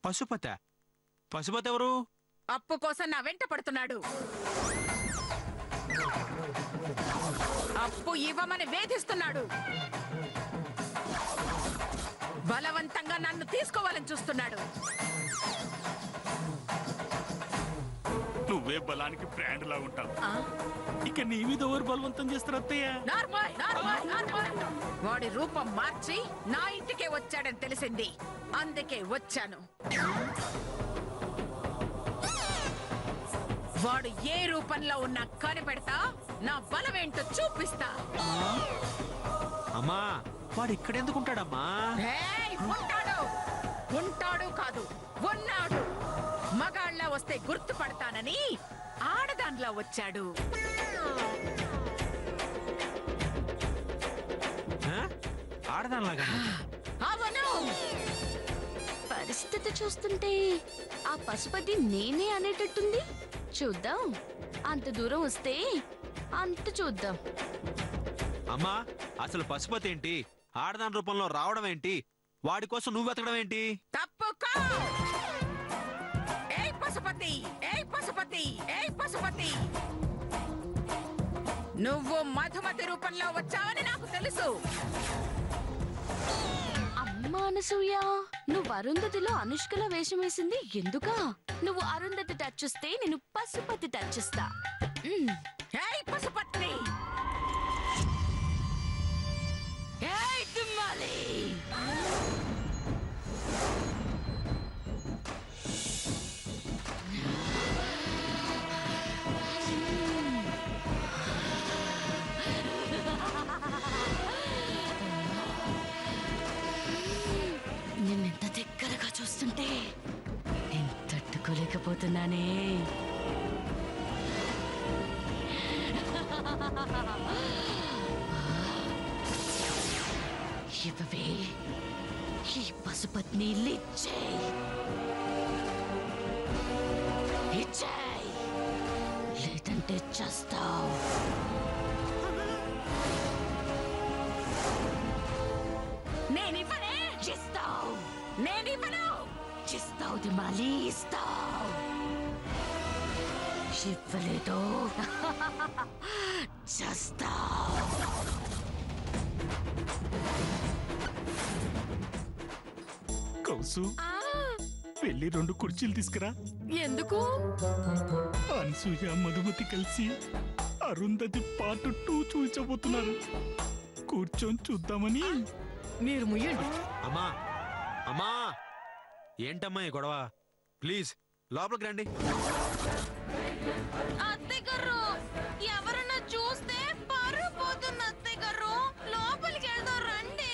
పశుపతి ఎవరు? అప్పు కోసం నా వెంట పడుతున్నాడు. అప్పు ఇవ్వమని వేధిస్తున్నాడు. బలవంతంగా నన్ను తీసుకోవాలని చూస్తున్నాడు. నువ్వే బలానికి బ్రాండ్ లా ఉంటావు. ఇక నీ మీద ఎవరు బలవంతం చేస్తారు అత్తయ్య? వాడి రూపం మార్చి నా ఇంటికే వచ్చాడని తెలిసింది, అందుకే వచ్చాను. వాడు ఏ రూపంలో ఉన్నా కనిపెడతా, నా బలమేంటో చూపిస్తా. అమ్మా వాడు ఇక్కడ ఎందుకుంటాడమ్మా? ఉంటాడు కాదు, ఉన్నాడు. మగాళ్ళ వస్తే గుర్తుపడతానని ఆడదాన్లా వచ్చాడు. ఆడదానిలాగా? అవును. పరిస్థితి చూస్తుంటే ఆ పశుపతి నేనే అనేటట్టుంది. చూద్దాం, అంత దూరం వస్తే అంత చూద్దాం. అమ్మా అసలు పశుపతి ఏంటి? ఆడదాని రూపంలో రావడం ఏంటి? వాడి కోసం నువ్వు వెతకడం ఏంటి? తప్పుకో! ఏ పశుపతి, ఏ పశుపతి, ఏ పశుపతి, నువ్వు మధుమతి రూపంలో వచ్చావని నాకు తెలుసు. అమ్మా అనసూయ, నువ్వు అరుంధతిలో అనుష్కల వేషం వేసింది ఎందుకా? నువ్వు అరుంధతి టచ్ చేస్తే నేను పశుపతి టచ్ చేస్తా. ఏయ్ పశుపతి, ఏయ్ దిమ్మాలి, నిన్నెంత దగ్గరగా చూస్తుంటే నేను తట్టుకోలేకపోతున్నానే. ఇవే ఈ పశుపతిని ఇచ్చేయ్, లేదంటే చేస్తావు. నేనివ్వనే, చేస్తావు. నేనివ్వను. చేస్తావు దిమాలి, ఇస్తావు. ఇవ్వలేదు చేస్తావు. కౌసు, వెళ్ళి 2 కుర్చీలు తీసుకురా. ఎందుకు? అనసూయ మధుమతి కలిసి అరుంధతి పార్ట్ 2 చూపించబోతున్నారు. కూర్చొని చూద్దామని. మీరు ముయ్యండి. అమ్మా అమ్మా ఏంటమ్మా ఈ గొడవ? ప్లీజ్ లోపలికి రండి. అత్తయ్య గారు, ఎవరన్నా చూస్తే పరువు పోతుంది. అత్తయ్య గారు, లోపలికి వెళ్దాం రండి.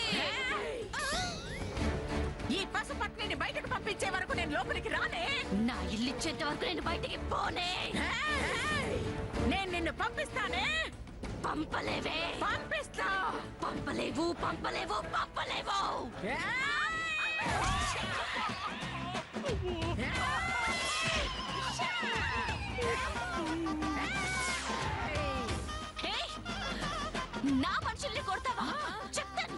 ఈ పశుపత్నిని బయటకు పంపించే వరకు నేను లోపలికి రానే. నా ఇల్లు ఇచ్చేంత వరకు నేను బయటికి పోనే. నేను నిన్ను పంపిస్తానే. పంపలేవే. పంపిస్తా. పంపలేవు, పంపలేవు, పంపలేవు. నా మనుషుల్ని కొడతావా? చెప్తాను.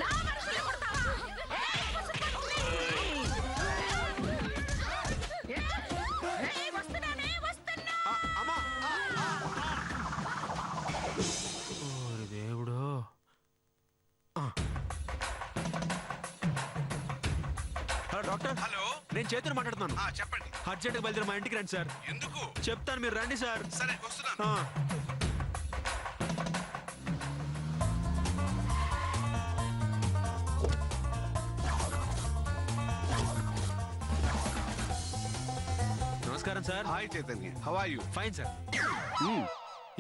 నా మనుషుల్ని కొడతావా? వస్తున్నానే, వస్తున్నా. దేవుడు. Hello doctor. హలో, నేను చేతులు మాట్లాడుతున్నాను. చెప్పండి. అర్జెంట్గా బయలుదేరి మా ఇంటికి రండి సార్. ఎందుకు? చెప్తాను, మీరు రండి సార్. సరే వస్తున్నాను. నమస్కారం sir. Hi Chaitanya, how are you? Fine sir.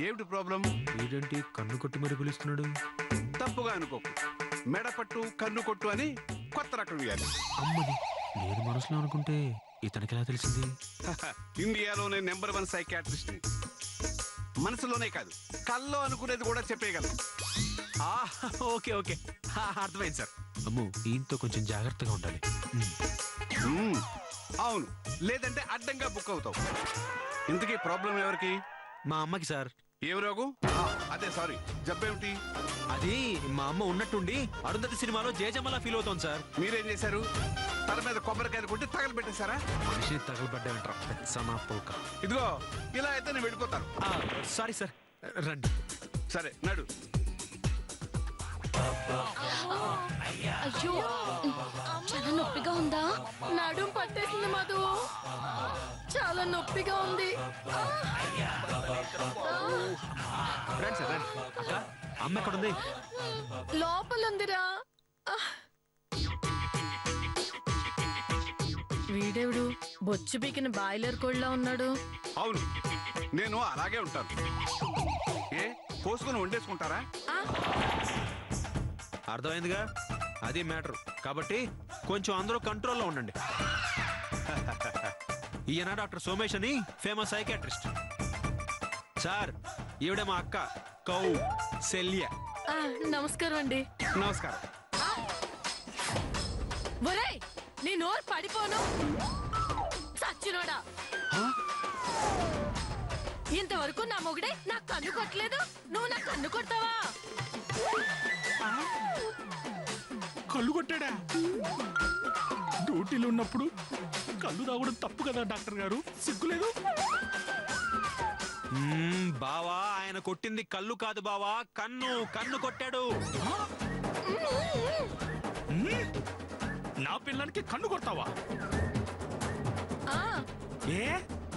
ఏమిటి ప్రాబ్లం? ఏంటి కన్ను కొట్టి మరి పిలుస్తున్నాడు? తప్పుగా అనుకోకు. మెడపట్టు కన్ను కొట్టు అని కొత్త రకం వ్యాధి. అమ్మది, నేను మనసులో అనుకుంటే ఇతనికి ఎలా తెలిసింది? ఇండియాలోనే నెంబర్ 1 సైకాట్రిస్ట్ ని. మనసులోనే కాదు, కల్లో అనుకునేది కూడా చెప్పేయగలరు. ఓకే ఓకే, అర్థమైంది సార్. అమ్ము, ఈయనతో కొంచెం జాగ్రత్తగా ఉండాలి. అవును, లేదంటే అడ్డంగా బుక్ అవుతావు. ఇంతకీ ప్రాబ్లం ఎవరికి? మా అమ్మకి సార్. ఏం రోగం? అదే సారీ, జబ్బేమిటి? అది మా అమ్మ ఉన్నట్టుండి అరుంధతి సినిమాలో జేజమ్మలా ఫీల్ అవుతోంది సార్. మీరేం చేశారు? తల మీద కొబ్బరికాయలు కొట్టి తగలబెట్టేశారా? మనిషిని తగలబడ్డామంటారా పెచ్చనా పోక. ఇదిగో ఇలా అయితే నేను వెళ్ళిపోతాను. సారీ సార్, రండి. సరే నడు. అయ్యో చాలా నొప్పిగా ఉందా? నడుం పట్టేసింది మధు, చాలా నొప్పిగా ఉంది. రండి సార్, రండి. అక్క, అమ్మ ఎక్కడుంది? లోపల ఉందిరా. వీడెవడు బొచ్చు పీకిన బాయిలర్ కోళ్ళ ఉన్నాడు? అవును, నేను అలాగే ఉంటాను. ఏ కోసుకొని వండేసుకుంటారా? అర్థమైందిగా, అది మ్యాటర్. కాబట్టి కొంచెం అందరూ కంట్రోల్లో ఉండండి. ఈయన డాక్టర్ సోమేష్ అని ఫేమస్ సైకాట్రిస్ట్. సార్, ఈవిడ మా అక్క కౌసల్య. నమస్కారం అండి. నమస్కారం. ఒరేయ్, నీ నోరు పడిపోను సచ్చినోడా. ఇంతవరకు నా మొగుడే నా కన్ను కొట్టలేదు, నువ్వు నా కన్ను కొడతావా? కళ్ళు కొట్టాడా? డ్యూటీలో ఉన్నప్పుడు కళ్ళు తాగడం తప్పు కదా డాక్టర్ గారు, సిగ్గులేదు? బావా, ఆయన కొట్టింది కళ్ళు కాదు బావా, కన్ను. కన్ను కొట్టాడు. నా పిల్లలకి కన్ను కొడతావా? ఏ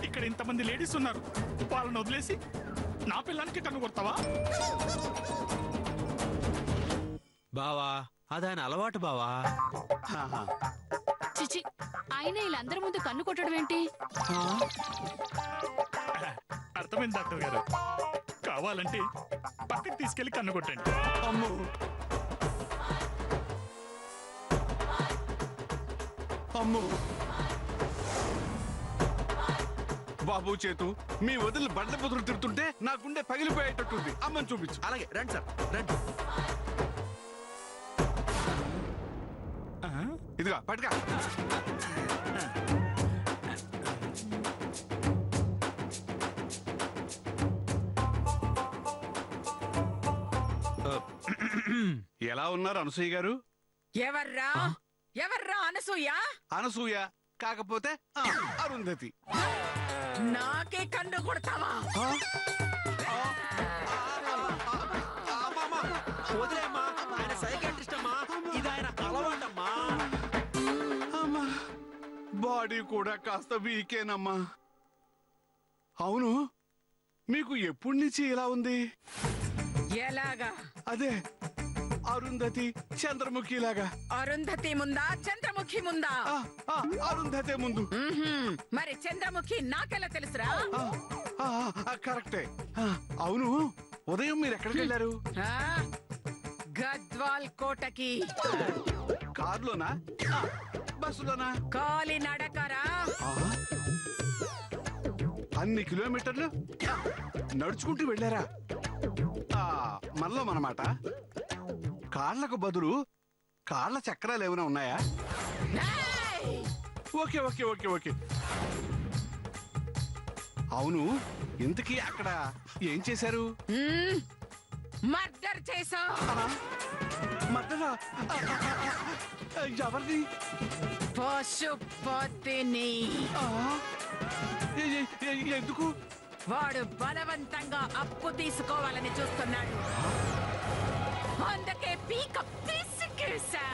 ఇక్కడ ఇంతమంది లేడీస్ ఉన్నారు, వాళ్ళని వదిలేసి నా పిల్లలకి కన్ను కొడతావా? బావా, అది ఆయన అలవాటు బావా. చిచి, ఆయన వీళ్ళందరి ముందు కన్ను కొట్టడం ఏంటి? అర్థమైంది డాక్టర్ గారు, కావాలంటే పక్కకి తీసుకెళ్లి కన్ను కొట్టండి. అమ్మో, అమ్మో. బాబు చేతు, మీ వదిలి బండ్ల బుదురు తిడుతుంటే నా గుండె పగిలిపోయేటట్టుంది. అమ్మని చూపించు. అలాగే, రండి సార్, రండి. ఇదిగా పట్టుగా. ఎలా ఉన్నారు అనసూయ గారు? ఎవర్రా ఎవర్రా అనసూయ? అనసూయ కాకపోతే అరుంధతి. నాకే కన్ను కొడతావా? వదిలేమ్మా, ఆయన సైకాట్రిస్ట్ అమ్మా, ఇది ఆయన అలవాటమ్మా. అమ్మా, బాడీ కూడా కాస్త వీకేనమ్మా. అవును, మీకు ఎప్పటి నుంచి ఇలా ఉంది? ఎలాగా? అదే అరుంధతి చంద్రముఖి లాగా. అరుంధతి ముందా చంద్రముఖి ముందా? అరుంధతే ముందు. మరి చంద్రముఖి నాకెలా తెలుసురా? కరెక్టే. అవును, ఉదయం మీరు ఎక్కడికి వెళ్ళారు? గద్వాల్ కోటకి. కారులోనా, బస్సులోనా? కాలి నడకరా. అన్ని కిలోమీటర్లు నడుచుకుంటూ వెళ్ళారా? మనలో మనమాట. కాళ్లకు బదులు కాళ్ల చక్రాలు ఏమైనా ఉన్నాయా? Okay okay okay okay. అవును, ఇంతకీ అక్కడ ఏం చేశారు? మర్డర్ చేసా. మర్డరా? ఎవరిని? పశుపతిని. ఎందుకు? వాడు బలవంతంగా అప్పు తీసుకోవాలని చూస్తున్నాడు, అందుకే పీక పిసికేసా.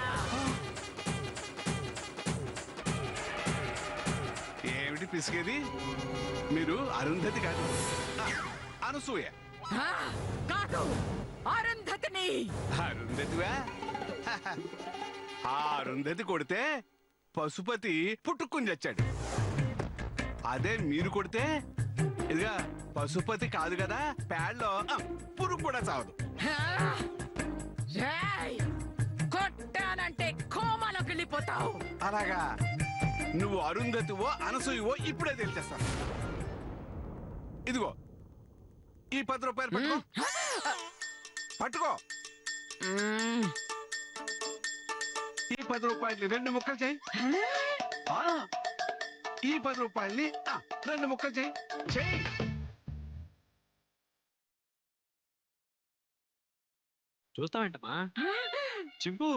ఏమిటి పిసికేది? మీరు అరుంధతి కాదు, అనసూయ. కాదు, అరుంధతిని. అరుంధతివా? ఆ అరుంధతి కొడితే పశుపతి పుట్టుకుని చచ్చాడు. అదే మీరు కొడితే ఇదిగా పశుపతి కాదు కదా, పేడలో పురుగు కూడా చావదు. కొట్టానంటే కోమలోకి వెళ్ళిపోతావు. అలాగా? నువ్వు అరుంధతివో అనసూయవో ఇప్పుడే తెలిచేస్తాను. ఇదిగో ఈ 10 రూపాయలు పట్టుకో. పట్టుకో. ఈ 10 రూపాయలు 2 ముక్కలు చేయి. ఈ 10 రూపాయల్ని 2 ముక్కలు చేయి. చూస్తావేంటమ్మా చింపు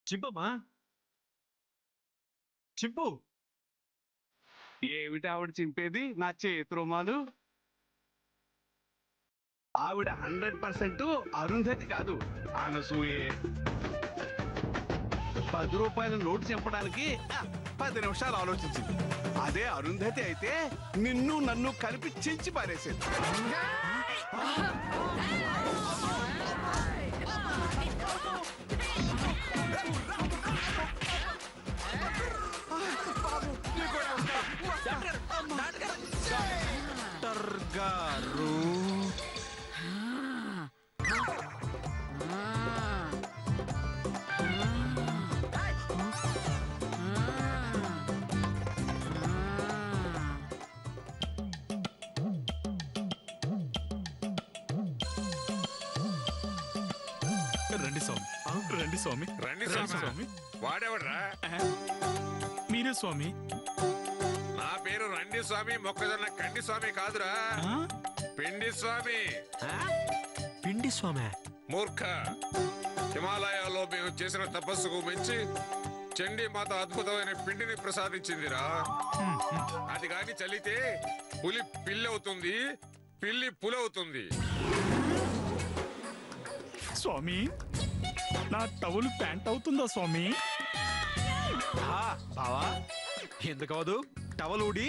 చింపమ్మా చింపు ఏమిటి ఆవిడ చింపేది నా చేతి రుమాలు? ఆవిడ 100% అరుంధతి కాదు, అనసూయే. 10 రూపాయల నోటు చింపడానికి 10 నిమిషాలు ఆలోచించింది. అదే అరుంధతి అయితే నిన్ను నన్ను కలిపి చించి పారేసేది. డాక్టర్ గారు రండి స్వామి, రండి స్వామి, రండి రండి స్వామి. స్వామి. వాడేవడ్రా? మీరే స్వామి. నా పేరు రండి స్వామి, మొక్కజొన్న కండి స్వామి కాదురా, ఆ? పిండి స్వామి. పిండి స్వామి. మూర్ఖ, హిమాలయాల్లో మేము చేసిన తపస్సుకు మించి చండీ మాత అద్భుతమైన పిండిని ప్రసాదించిందిరా. అది గాని చల్లితే పులి పిల్లి అవుతుంది, పిల్లి పులి అవుతుంది. స్వామి, నా టవల్ ప్యాంట్ అవుతుందా స్వామి? బావా ఎందుకు అవదు? టవల్ ఊడి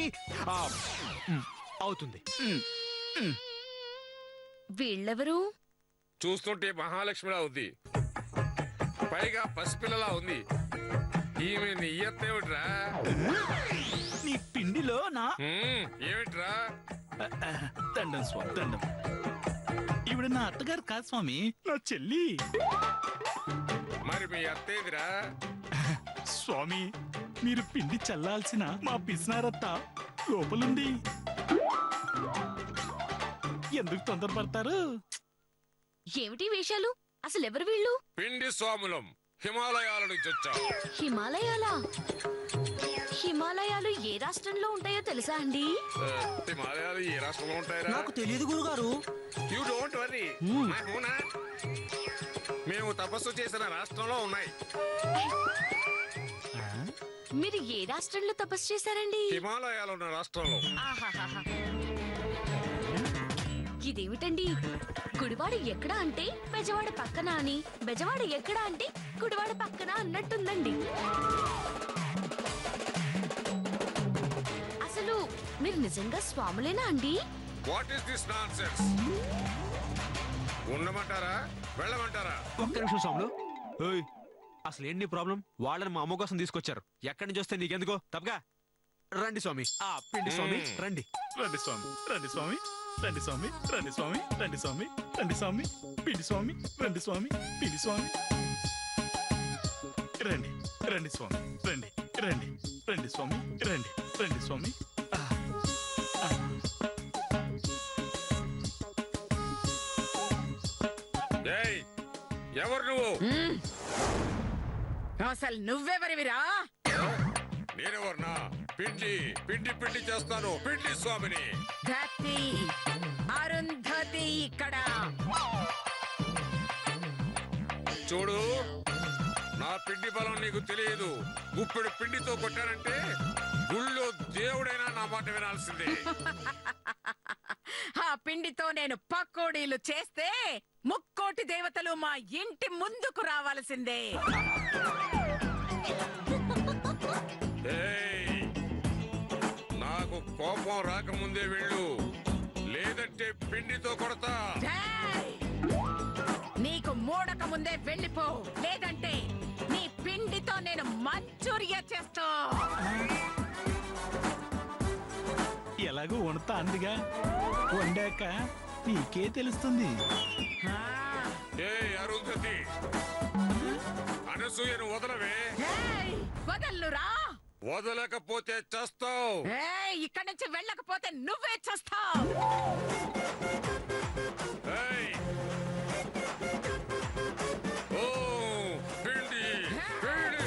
అవుతుంది. వీళ్ళెవరు? చూస్తుంటే మహాలక్ష్మిలా ఉంది, పైగా పసిపిల్లలా ఉంది. ఈమె నియ్యత్తేమిట్రా? నీ పిండిలో నా ఏమిట్రా? దండం స్వామి, దండం. ఈవిడ నా అత్తగారు కాదు స్వామి, నా చెల్లి. మరి మీ అత్తేదిరా? స్వామి, మీరు పిండి చల్లాల్సిన మా పిసినారత్త లోపలుంది. ఎందుకు తొందరపడతారు? ఏమిటి వేషాలు? అసలు ఎవరు వీళ్ళు? పిండి స్వాములం, హిమాలయాల నుంచి వచ్చాం. హిమాలయాలా? హిమాలయాలు ఏ రాష్ట్రంలో ఉంటాయో తెలుసా అండి? హిమాలయాలు ఏ రాష్ట్రంలో ఉంటాయరా? నాకు తెలియదు గురుగారు. యూ డోంట్ వరీ, మేము తపస్సు చేసిన రాష్ట్రంలో ఉన్నాయి. మీరు ఏ రాష్ట్రంలో తపస్సు చేశారండి? హిమాలయాలు ఉన్న రాష్ట్రంలో. ఆహాహాహా. ఇదేమిటండి? గుడివాడ ఎక్కడ అంటే బెజవాడ పక్కన అని, బెజవాడ ఎక్కడ అంటే గుడివాడ పక్కన అన్నట్టుందండి. అసలు మీరు నిజంగా స్వాములేనా అండి? What is this nonsense? ఉండమంటారా, వెళ్ళమంటారా? ఒక్క నిమిషం స్వాములు. ఏయ్, అసలు ఏంటి ప్రాబ్లం? వాళ్ళని మా అమ్మ కోసం తీసుకొచ్చారు. ఎక్కడి నుంచి వస్తే నీకెందుకో? తప్పగా రండి స్వామి. పిండి స్వామి రండి. రండి స్వామి, రండి స్వామి, రండి స్వామి, రండి స్వామి, రండి స్వామి, రండి స్వామి, పిండి స్వామి, రండి స్వామి, పిండి స్వామి. రండి, రండి స్వామి, రండి, రండి, రండి స్వామి, రండి, రండి స్వామి. ఏయ్, ఎవరు నువ్వు? అసలు నువ్వెవరివిరా? నేనెవరనా? పిండి పిండి పిండి చేస్తాను, పిండి స్వామిని. ధతి అరుంధతి ఇక్కడ. చూడు, నా పిండి బలం నీకు తెలియదు. గుప్పెడు పిండితో కొట్టానంటే గుళ్ళో దేవుడైనా నా మాట వినాల్సిందే. ఆ పిండితో నేను పకోడీలు చేస్తే ముక్కోటి దేవతలు మా ఇంటి ముందుకు రావాల్సిందే. ఏయ్, నాకు కోపం రాకముందే వెళ్ళు, లేదంటే పిండితో కొడతా. ఏయ్! నీకు మూడక ముందే వెళ్ళిపో, లేదంటే నీ పిండితో నేను మంచూరియా చేస్తా. ఎలాగో వండుతా అందిగా, వండాక నీకే తెలుస్తుంది. ఏయ్ అరుంధతి, అనసూయను వదలవే. ఏయ్! వదల్లురా. వదలకపోతే చస్తావు. ఏయ్! ఇక్కడి నుంచి వెళ్ళకపోతే నువ్వే చేస్తావు. ఏయ్! ఓ పిండి పిండి.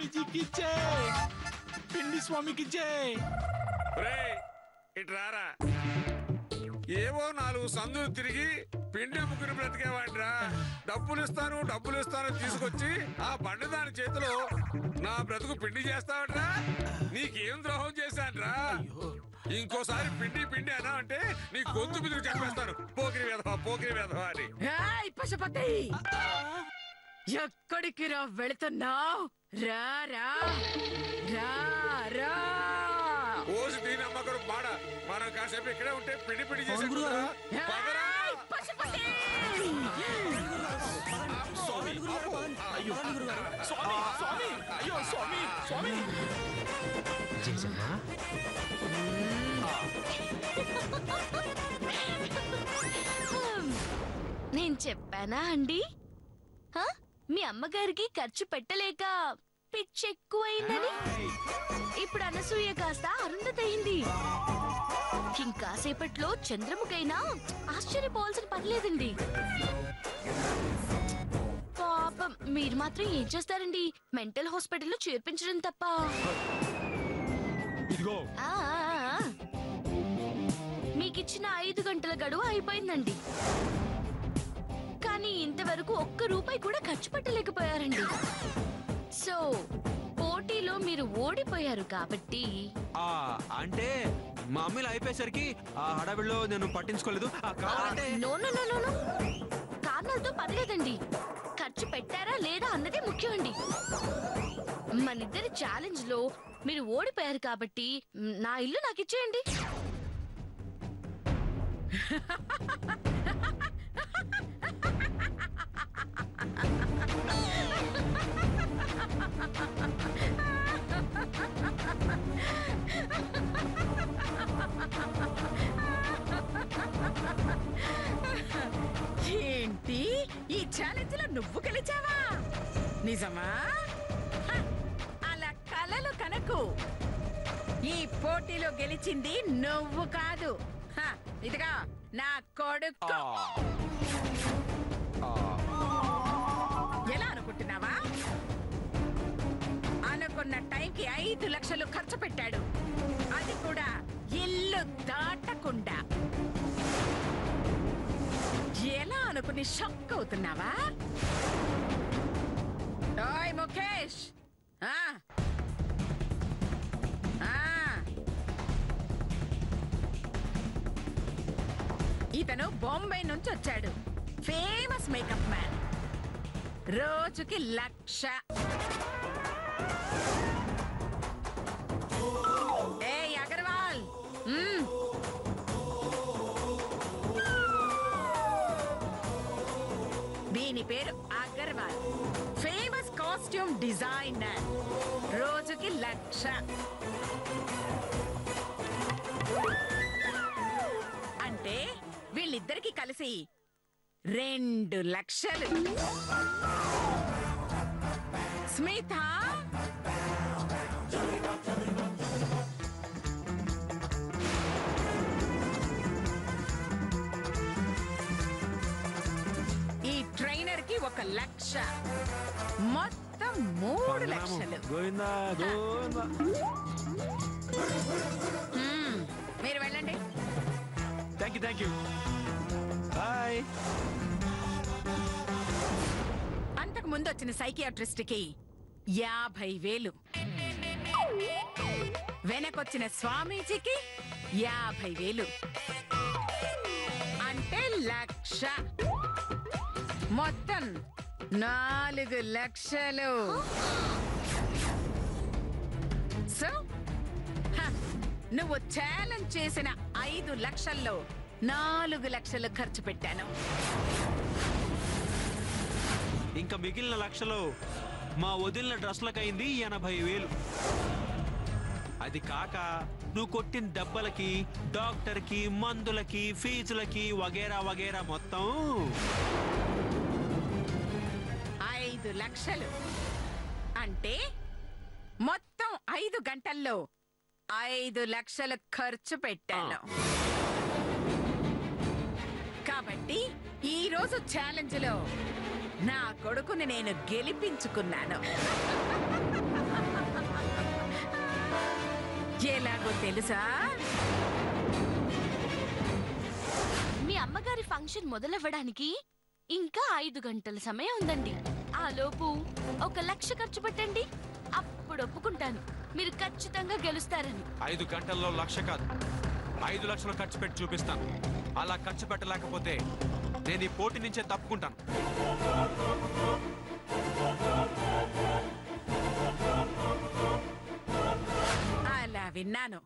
స్వామీజీకి జై, పిండి స్వామికి జై. రేయ్, ఇటు రారా. ఏవో 4 సందులు తిరిగి పిండి ముగ్గురు బ్రతికేవాడ్రా. డబ్బులు ఇస్తాను తీసుకొచ్చి ఆ బండి దాని చేతిలో నా బ్రతుకు పిండి చేస్తావట్రా. నీకేం ద్రోహం చేశాన్రా? ఇంకోసారి పిండి అన్నా అంటే నీ గొంతు మీదకి చెప్పేస్తాను. పోకిరి వేధవా అని. ఏయ్ పశుపతి, ఎక్కడికి రా వెళుతున్నావు? రా రా రా రా. ఓసి దీని అమ్మగారు మాడ. మనం కాసేపు ఇక్కడే ఉంటే పిండి చేసే ఏయ్ పశుపతి, అయ్యో స్వామి, స్వామి, అయ్యో స్వామి, స్వామి. చేసావా? నేను చెప్పానా అండి? హ? మీ అమ్మగారికి ఖర్చు పెట్టలేక పిచ్చెక్కువైందని. ఇప్పుడు అనసూయ కాస్త అరుంధతయింది. ఇంకాసేపట్లో చంద్రముఖైనా ఆశ్చర్యపోవాల్సిన పర్లేదండి. పాపం మీరు మాత్రం ఏం చేస్తారండి? మెంటల్ హాస్పిటల్లో చేర్పించడం తప్ప. ఇదిగో ఆ, ఆ, ఆ. మీకిచ్చిన 5 గంటల గడువు అయిపోయిందండి. కానీ ఇంతవరకు ఒక్క రూపాయి కూడా ఖర్చు పెట్టలేకపోయారండి. సో పోటీలో మీరు ఓడిపోయారు కాబట్టి. అంటే మా అమ్మలు అయిపోయేసరికి ఆ హడావిడిలో నేను పట్టించుకోలేదు. కావాలంటే no no no no no, కారణాలతో పర్లేదండి. ఖర్చు పెట్టారా లేదా అన్నదే ముఖ్యం అండి. మనిద్దరి ఛాలెంజ్ లో మీరు ఓడిపోయారు కాబట్టి నా ఇల్లు నాకు ఇచ్చేయండి. ఏంటి ఈ ఛాలెంజ్ లో నువ్వు గెలిచావా? నిజమా? హ, అలా కలలు కనకు. ఈ పోటీలో గెలిచింది నువ్వు కాదు. హ, ఇదిగా నా కొడుకు. ఎలా అనుకుంటున్నావా? అనుకున్న టైంకి 5 లక్షలు ఖర్చు పెట్టాడు. అది కూడా ఇల్లు దాటకుండా. ఎలా అనుకుని షాక్ అవుతున్నావా? ఓయ్ ముఖేష్, ఆ ఆ ఇతను బొంబాయి నుంచి వచ్చాడు. Famous makeup man. రోజుకి 1,00,000. ఏ అగర్వాల్, దీని పేరు అగర్వాల్. Famous costume designer. రోజుకి 1,00,000. అంటే వీళ్ళిద్దరికి కలిసి 2 లక్షలు. స్మిత, ఈ ట్రైనర్ కి 1,00,000. మొత్తం 3 లక్షలు. గోవిందా గోవిందా. మీరు వెళ్ళండి. Thank you. బాయ్. అంతకు ముందు వచ్చిన సైకియాట్రిస్ట్ కి 50,000. వెనకొచ్చిన స్వామీజీకి 50,000. అంటే 1,00,000. మొత్తం 4 లక్షలు. సో నువ్వు ఛాలెంజ్ చేసిన 5 లక్షల్లో 4 లక్షలు ఖర్చు పెట్టాను. ఇంకా మిగిలిన లక్షలు మా వదిలిన డ్రెస్లకైంది 80,000. అది కాక నువ్వు కొట్టిన దెబ్బలకి, డాక్టర్కి, మందులకి, ఫీజులకి వగేరా వగేరా మొత్తం 5 లక్షలు. అంటే మొత్తం 5 గంటల్లో 5 లక్షలు ఖర్చు పెట్టాను. కాబట్టి ఈ రోజు ఛాలెంజ్ లో నా కొడుకుని నేను గెలిపించుకున్నాను. ఎలాగో తెలుసా? మీ అమ్మగారి ఫంక్షన్ మొదలవ్వడానికి ఇంకా 5 గంటల సమయం ఉందండి. ఆ లోపు 1 లక్ష ఖర్చు పెట్టండి. అప్పుడు ఒప్పుకుంటాను మీరు ఖచ్చితంగా గెలుస్తారని. 5 గంటల్లో 1 లక్ష కాదు, 5 లక్షలు ఖర్చు పెట్టి చూపిస్తాను. అలా ఖర్చు పెట్టలేకపోతే నేను ఈ పోటీ నుంచే తప్పుకుంటాను. అలా విన్నాను.